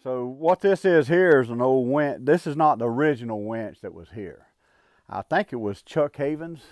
So what this is here is an old winch. This is not the original winch that was here. I think it was Chuck Havens.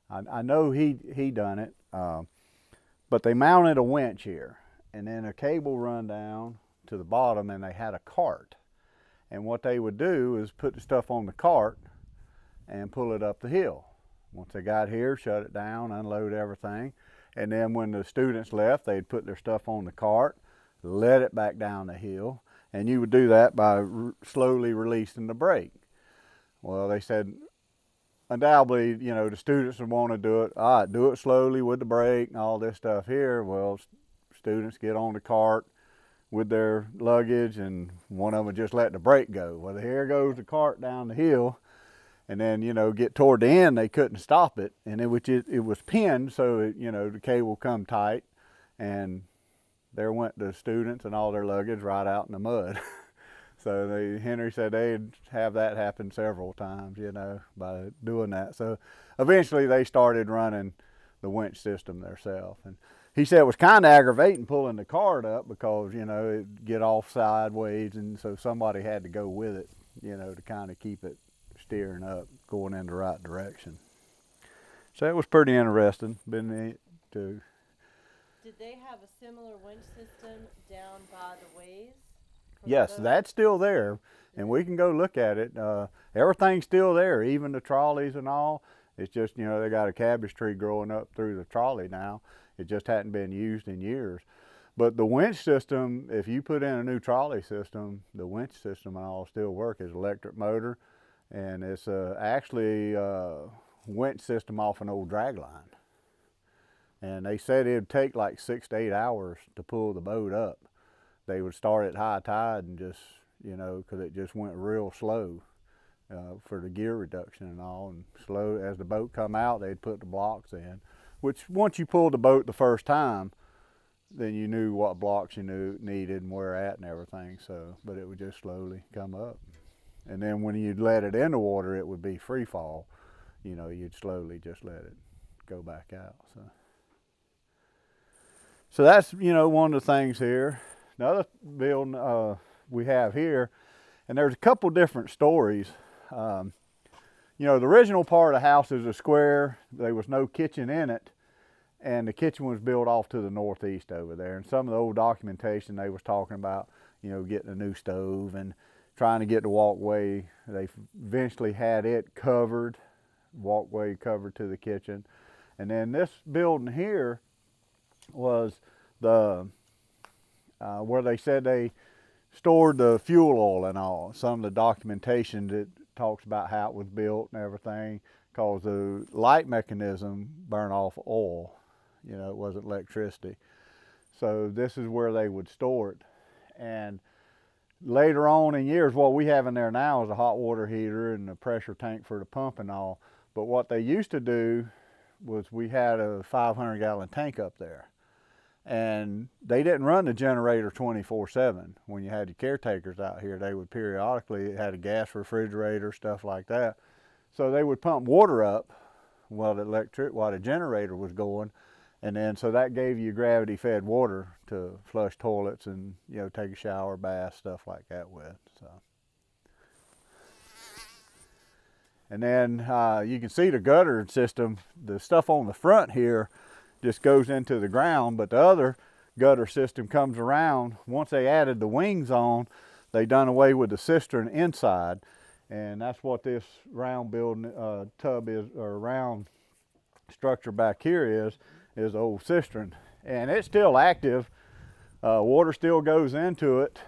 I know he done it, but they mounted a winch here, and then a cable run down to the bottom, and they had a cart. And what they would do is put the stuff on the cart and pull it up the hill. Once they got here, shut it down, unload everything, and then when the students left, they'd put their stuff on the cart, let it back down the hill, and you would do that by slowly releasing the brake. Well, they said undoubtedly, you know, the students would want to do it. All right, do it slowly with the brake and all this stuff here. Well, students get on the cart with their luggage, and one of them would just let the brake go. Well, here goes the cart down the hill, and then, you know, get toward the end, they couldn't stop it, and it was pinned, so it, you know, the cable come tight, and there went the students and all their luggage right out in the mud. So Henry said they'd have that happen several times, you know, by doing that. So eventually they started running the winch system themselves. And he said it was kind of aggravating pulling the cart up because, you know, it'd get off sideways, and so somebody had to go with it, you know, to kind of keep it steering up, going in the right direction. So it was pretty interesting. Did they have a similar winch system down by the ways? Yes, that's still there, and we can go look at it. Everything's still there, even the trolleys and all. It's just, you know, they got a cabbage tree growing up through the trolley now. It just hadn't been used in years. But the winch system, if you put in a new trolley system, the winch system and all still work. It's electric motor, and it's actually a winch system off an old drag line. And they said it'd take like 6 to 8 hours to pull the boat up. They would start at high tide and just, you know, because it just went real slow for the gear reduction and all. And slow as the boat come out, they'd put the blocks in, which once you pulled the boat the first time, then you knew what blocks you needed and where at and everything. So, but it would just slowly come up. And then when you'd let it in the water, it would be free fall. You know, you'd slowly just let it go back out. So that's, you know, one of the things here. Another building we have here, and there's a couple different stories. You know, the original part of the house is a square. There was no kitchen in it, and the kitchen was built off to the northeast over there. And some of the old documentation, they was talking about, you know, getting a new stove and trying to get the walkway. They eventually had it covered, walkway covered to the kitchen. And then this building here was the where they said they stored the fuel oil and all. Some of the documentation that talks about how it was built and everything, because the light mechanism burned off oil. You know, it wasn't electricity. So this is where they would store it. And later on in years, what we have in there now is a hot water heater and a pressure tank for the pump and all. But what they used to do was we had a 500-gallon tank up there. And they didn't run the generator 24/7. When you had the caretakers out here, they would periodically, it had a gas refrigerator, stuff like that. So they would pump water up while the generator was going. And then, so that gave you gravity-fed water to flush toilets and, you know, take a shower, bath, stuff like that with. So. And then you can see the gutter system. The stuff on the front here just goes into the ground, but the other gutter system comes around. Once they added the wings on, they done away with the cistern inside, and that's what this round building tub is, or round structure back here is the old cistern, and it's still active. Water still goes into it.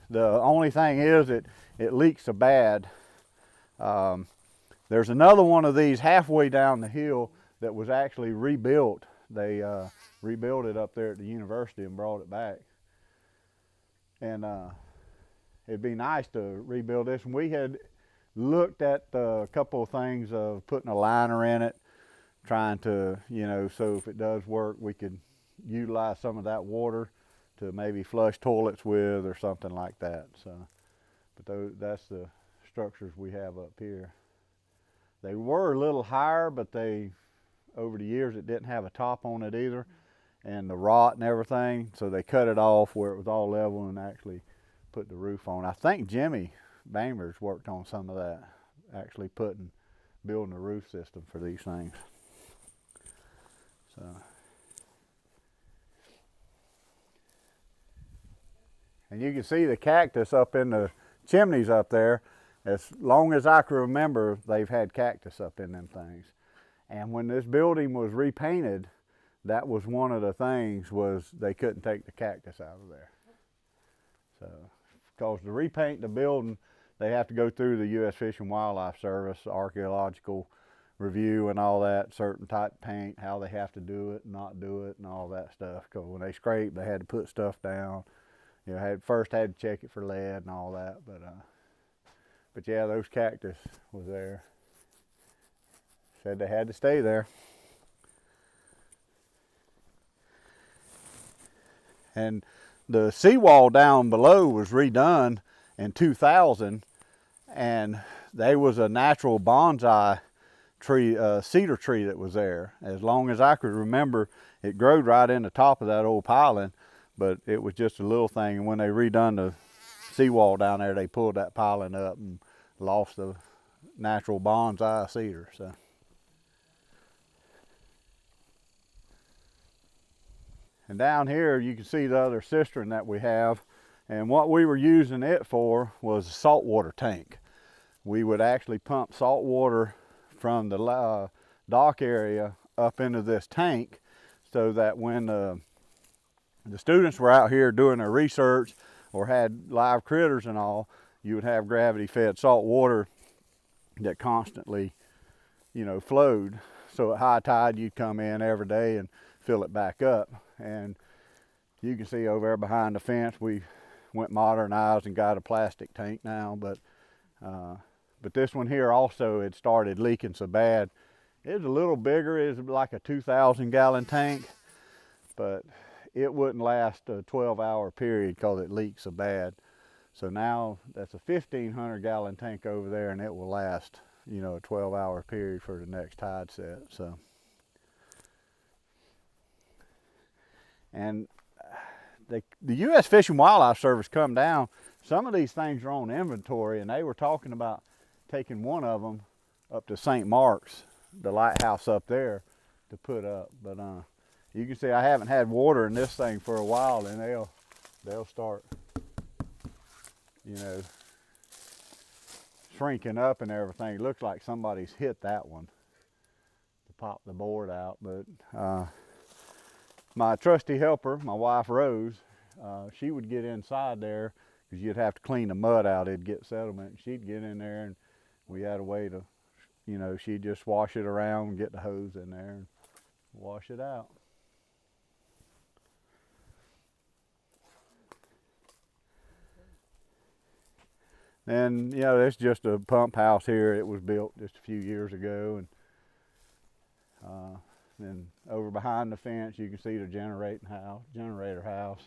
The only thing is it leaks so bad. There's another one of these halfway down the hill that was actually rebuilt. They rebuilt it up there at the university and brought it back. And it'd be nice to rebuild this. And we had looked at a couple of things of putting a liner in it, trying to, you know, so if it does work, we could utilize some of that water to maybe flush toilets with or something like that. So, but that's the structures we have up here. They were a little higher, but over the years, it didn't have a top on it either. and the rot and everything. So they cut it off where it was all level and actually put the roof on. I think Jimmy Bamers worked on some of that, actually building a roof system for these things. So, and you can see the cactus up in the chimneys up there. As long as I can remember, they've had cactus up in them things. And when this building was repainted, that was one of the things, was they couldn't take the cactus out of there. So, because to repaint the building, they have to go through the U.S. Fish and Wildlife Service, archaeological review and all that, certain type of paint, how they have to do it, not do it, and all that stuff. Because when they scrape, they had to put stuff down. You know, first had to check it for lead and all that. But yeah, those cactus was there. Said they had to stay there. And the seawall down below was redone in 2000, and there was a natural bonsai tree, cedar tree that was there. As long as I could remember, it growed right in the top of that old piling, but it was just a little thing. And when they redone the seawall down there, they pulled that piling up and lost the natural bonsai cedar. So. And down here you can see the other cistern that we have, and what we were using it for was a saltwater tank. We would actually pump salt water from the dock area up into this tank, so that when the students were out here doing their research or had live critters and all, you would have gravity fed salt water that constantly, you know, flowed. So at high tide you'd come in every day and fill it back up. And you can see over there behind the fence, we went modernized and got a plastic tank now. But this one here also had started leaking so bad. It was a little bigger. It was like a 2,000 gallon tank, but it wouldn't last a 12-hour period because it leaked so bad. So now that's a 1,500 gallon tank over there, and it will last, you know, a 12-hour period for the next tide set. So. And the U.S. Fish and Wildlife Service come down. Some of these things are on inventory, and they were talking about taking one of them up to St. Mark's, the lighthouse up there, to put up. But you can see I haven't had water in this thing for a while, and they'll start, you know, shrinking up and everything. It looks like somebody's hit that one to pop the board out, but. My trusty helper, my wife Rose, she would get inside there because you'd have to clean the mud out. It'd get sediment. She'd get in there, and we had a way to, you know, she'd just wash it around and get the hose in there and wash it out. And, you know, it's just a pump house here. It was built just a few years ago, and then over behind the fence, you can see the generator house.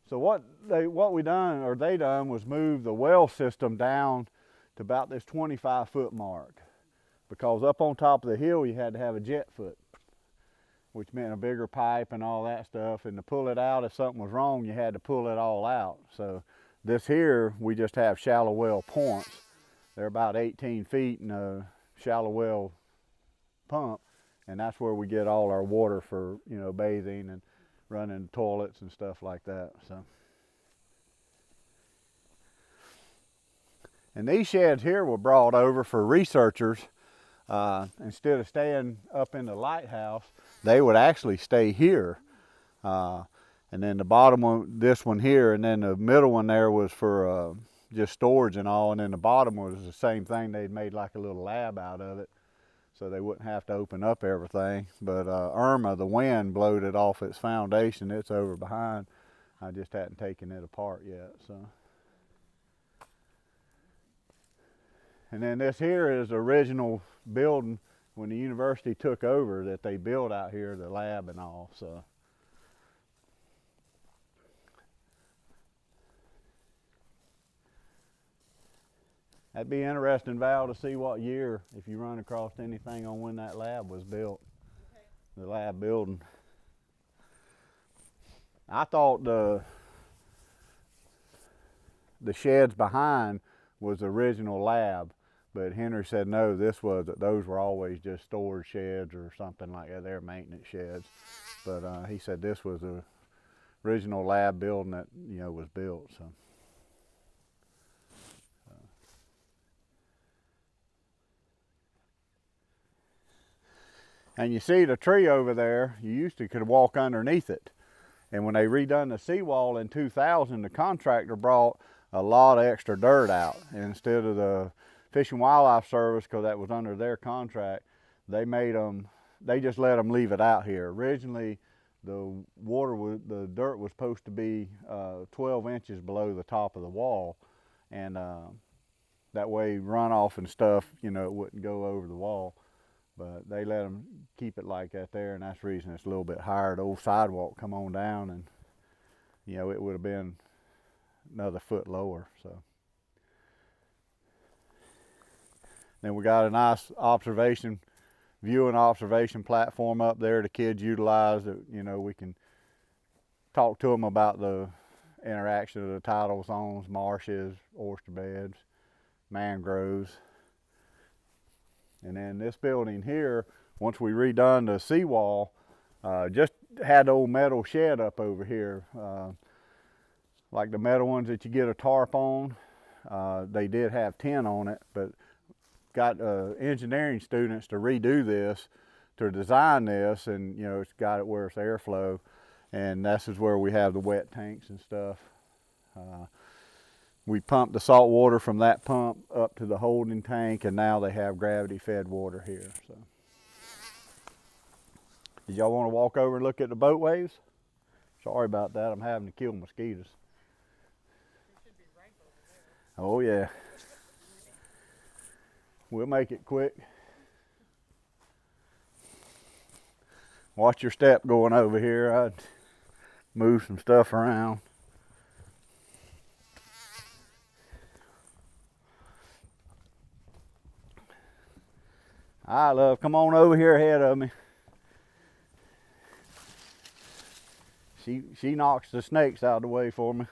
So what they done was move the well system down to about this 25-foot mark, because up on top of the hill you had to have a jet foot, which meant a bigger pipe and all that stuff. And to pull it out, if something was wrong, you had to pull it all out. So this here, we just have shallow well points. They're about 18 feet in a shallow well pump. And that's where we get all our water for, you know, bathing and running toilets and stuff like that. So, and these sheds here were brought over for researchers. Instead of staying up in the lighthouse, they would actually stay here. And then the bottom one, this one here, and then the middle one there was for just storage and all. And then the bottom was the same thing. They'd made like a little lab out of it, so they wouldn't have to open up everything. But Irma, the wind, blowed it off its foundation. It's over behind. I just hadn't taken it apart yet. So, and then this here is the original building when the university took over that they built out here, the lab and all. So. That'd be interesting, Val, to see what year, if you run across anything on when that lab was built. Okay. The lab building. I thought the sheds behind was the original lab, but Henry said no, those were always just storage sheds or something like that. They're maintenance sheds. But he said this was the original lab building that, you know, was built. So. And you see the tree over there, you could walk underneath it. And when they redone the seawall in 2000, the contractor brought a lot of extra dirt out. And instead of the Fish and Wildlife Service, because that was under their contract, they just let them leave it out here. Originally, the dirt was supposed to be 12 inches below the top of the wall. And that way runoff and stuff, you know, it wouldn't go over the wall. But they let them keep it like that there, and that's the reason it's a little bit higher. The old sidewalk come on down, and you know, it would have been another foot lower. So then we got a nice viewing observation platform up there the kids utilize. That, you know, we can talk to them about the interaction of the tidal zones, marshes, oyster beds, mangroves. And then this building here, once we redone the seawall, just had the old metal shed up over here. Like the metal ones that you get a tarp on, they did have tin on it, but got engineering students to redo this, to design this, and you know, it's got it where it's airflow, and this is where we have the wet tanks and stuff. We pumped the salt water from that pump up to the holding tank, and now they have gravity fed water here. So, did y'all want to walk over and look at the boat waves? Sorry about that, I'm having to kill mosquitoes. They should be right over there. Oh yeah. We'll make it quick. Watch your step going over here. I'd move some stuff around. Hi, love, come on over here ahead of me. She knocks the snakes out of the way for me.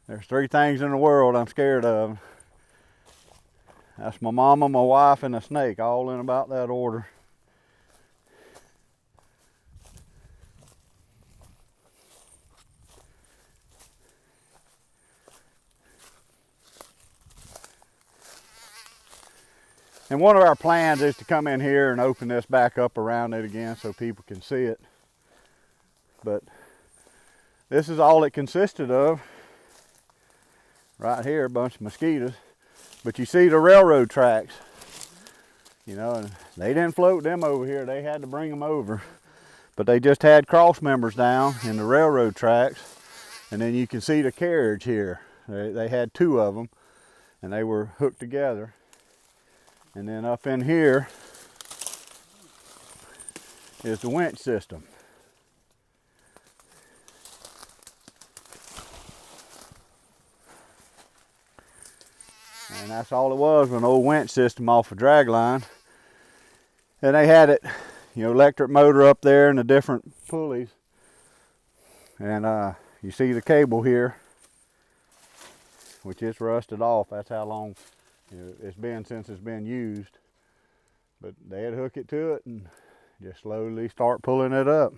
There's 3 things in the world I'm scared of. That's my mama, my wife, and a snake, all in about that order. And one of our plans is to come in here and open this back up around it again so people can see it. But this is all it consisted of. Right here, a bunch of mosquitoes. But you see the railroad tracks, you know, and they didn't float them over here. They had to bring them over. But they just had cross members down in the railroad tracks. And then you can see the carriage here. They had 2 of them, and they were hooked together. And then up in here is the winch system. And that's all it was, an old winch system off a drag line. And they had it, you know, electric motor up there and the different pulleys. And you see the cable here, which is rusted off. That's how long, you know, it's been since it's been used. But they'd hook it to it and just slowly start pulling it up.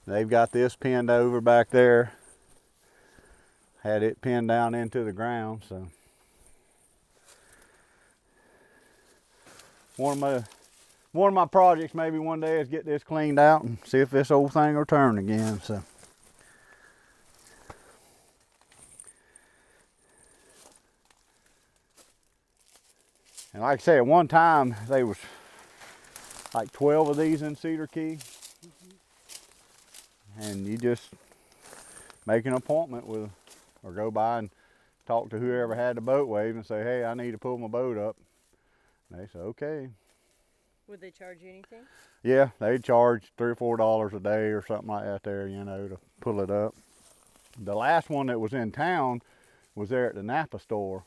They've got this pinned over back there. Had it pinned down into the ground, so. One of my projects maybe one day is get this cleaned out and see if this old thing will turn again, so. And like I say, at one time, there was like 12 of these in Cedar Key. And you just make an appointment with, or go by and talk to whoever had the boat wave and say, hey, I need to pull my boat up. And they say, okay. Would they charge you anything? Yeah, they'd charge $3 or $4 a day or something like that there, you know, to pull it up. The last one that was in town was there at the Napa store,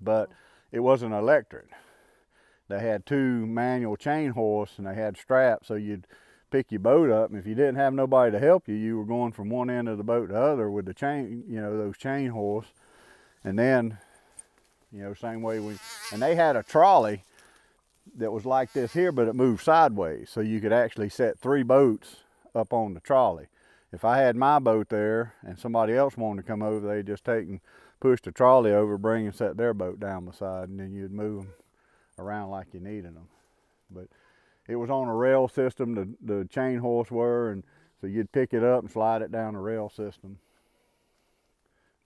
but it wasn't electric. they had 2 manual chain horse, and they had straps, so you'd pick your boat up, and if you didn't have nobody to help you, you were going from one end of the boat to the other with the chain, you know, those chain horse. And then, you know, same way and they had a trolley that was like this here, but it moved sideways, so you could actually set 3 boats up on the trolley. If I had my boat there and somebody else wanted to come over, they'd just take and push the trolley over, bring and set their boat down beside, and then you'd move them around like you needed them. But it was on a rail system, the chain horse were, and so you'd pick it up and slide it down the rail system.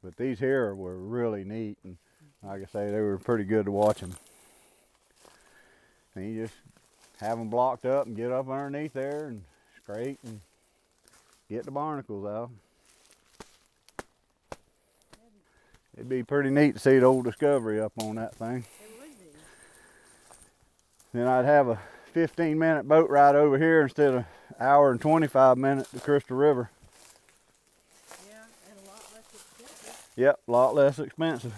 But these here were really neat, and like I say, they were pretty good to watch them. And you just have them blocked up and get up underneath there and scrape and get the barnacles out. It'd be pretty neat to see the old Discovery up on that thing. It would be. Then I'd have a 15-minute boat ride over here instead of an hour and 25 minutes to Crystal River. Yeah, and a lot less expensive. Yep, a lot less expensive.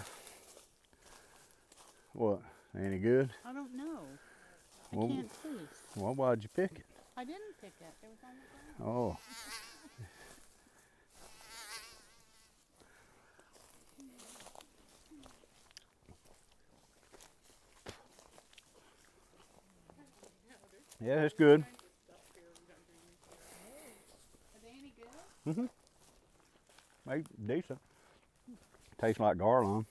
What, any good? I don't know. Well, I can't see. Well, why'd you pick it? I didn't pick that. It was on the ground. Oh. Yeah, it's good. Are they any good? They decent. Tastes like garland.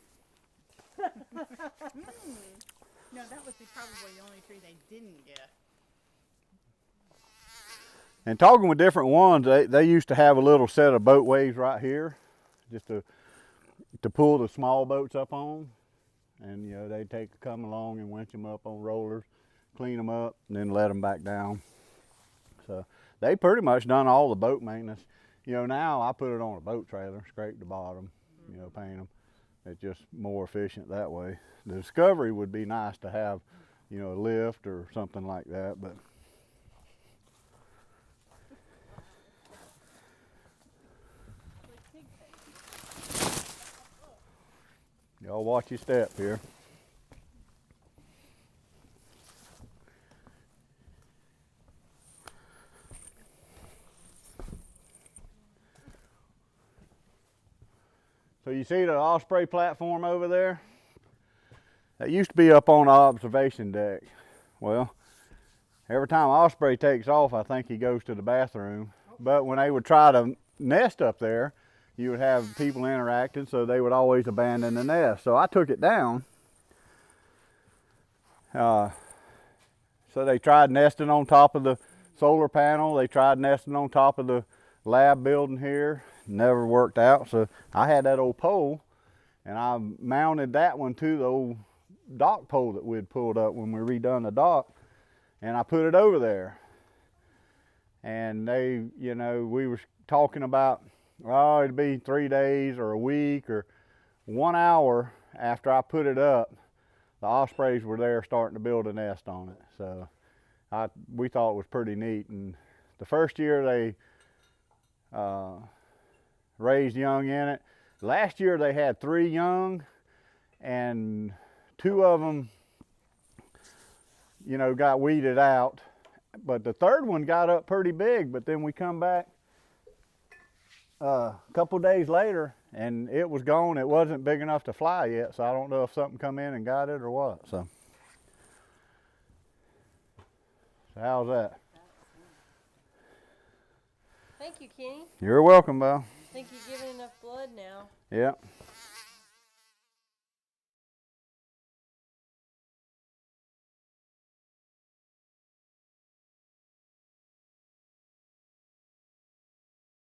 No, that was probably the only tree they didn't get. And talking with different ones, they used to have a little set of boatways right here, just to pull the small boats up on. And you know, they'd come along and winch them up on rollers, clean them up, and then let them back down. So they pretty much done all the boat maintenance. You know, now I put it on a boat trailer, scrape the bottom, you know, paint them. It's just more efficient that way. The Discovery would be nice to have, you know, a lift or something like that, but y'all watch your step here. So you see the Osprey platform over there? That used to be up on the observation deck. Well, every time Osprey takes off, I think he goes to the bathroom. But when they would try to nest up there, you would have people interacting, so they would always abandon the nest. So I took it down. So they tried nesting on top of the solar panel. They tried nesting on top of the lab building here. Never worked out. So I had that old pole, and I mounted that one to the old dock pole that we'd pulled up when we redone the dock, and I put it over there. And they, you know, we were talking about, oh, it'd be 3 days or a week or 1 hour after I put it up, the ospreys were there starting to build a nest on it. So we thought it was pretty neat. And the first year they raised young in it. Last year they had 3 young, and 2 of them, you know, got weeded out. But the 3rd one got up pretty big, but then we come back a couple days later and it was gone. It wasn't big enough to fly yet, so I don't know if something come in and got it or what. So how's that? Thank you, Kenny. You're welcome, Val. I think you're giving enough blood now. Yep.